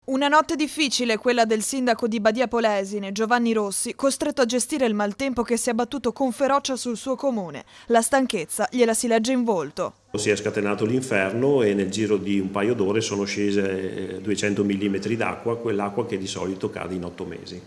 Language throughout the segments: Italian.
Una notte difficile quella del sindaco di Badia Polesine, Giovanni Rossi, costretto a gestire il maltempo che si è abbattuto con ferocia sul suo comune. La stanchezza gliela si legge in volto. Si è scatenato l'inferno e nel giro di un paio d'ore sono scese 200 mm d'acqua, quell'acqua che di solito cade in 8 mesi.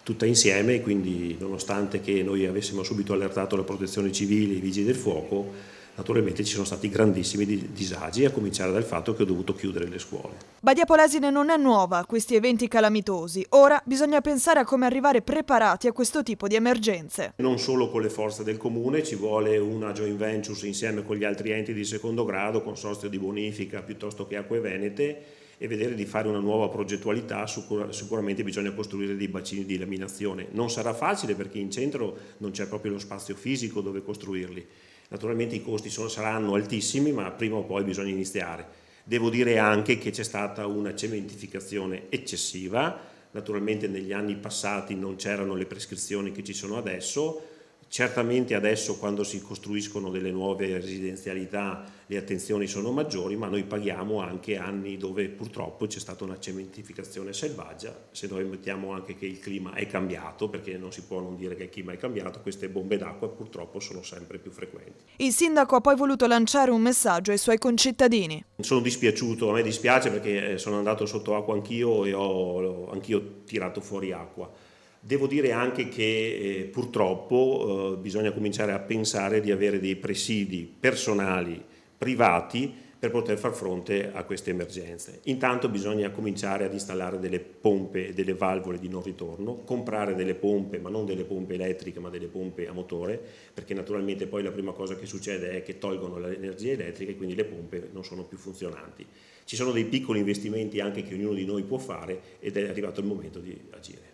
Tutta insieme, quindi nonostante che noi avessimo subito allertato la protezione civile e i vigili del fuoco, naturalmente ci sono stati grandissimi disagi, a cominciare dal fatto che ho dovuto chiudere le scuole. Badia Polesine non è nuova a questi eventi calamitosi. Ora bisogna pensare a come arrivare preparati a questo tipo di emergenze. Non solo con le forze del comune, ci vuole una joint venture insieme con gli altri enti di secondo grado, consorzio di bonifica piuttosto che acque venete, e vedere di fare una nuova progettualità. Sicuramente bisogna costruire dei bacini di laminazione. Non sarà facile perché in centro non c'è proprio lo spazio fisico dove costruirli. Naturalmente i costi saranno altissimi, ma prima o poi bisogna iniziare. Devo dire anche che c'è stata una cementificazione eccessiva. Naturalmente negli anni passati non c'erano le prescrizioni che ci sono adesso. Certamente adesso quando si costruiscono delle nuove residenzialità le attenzioni sono maggiori, ma noi paghiamo anche anni dove purtroppo c'è stata una cementificazione selvaggia. Se noi mettiamo anche che il clima è cambiato, perché non si può non dire che il clima è cambiato, queste bombe d'acqua purtroppo sono sempre più frequenti. Il sindaco ha poi voluto lanciare un messaggio ai suoi concittadini. Sono dispiaciuto, a me dispiace perché sono andato sotto acqua anch'io e ho anch'io tirato fuori acqua. Devo dire anche che purtroppo bisogna cominciare a pensare di avere dei presidi personali, privati, per poter far fronte a queste emergenze. Intanto bisogna cominciare ad installare delle pompe e delle valvole di non ritorno, comprare delle pompe, ma non delle pompe elettriche, ma delle pompe a motore, perché naturalmente poi la prima cosa che succede è che tolgono l'energia elettrica e quindi le pompe non sono più funzionanti. Ci sono dei piccoli investimenti anche che ognuno di noi può fare ed è arrivato il momento di agire.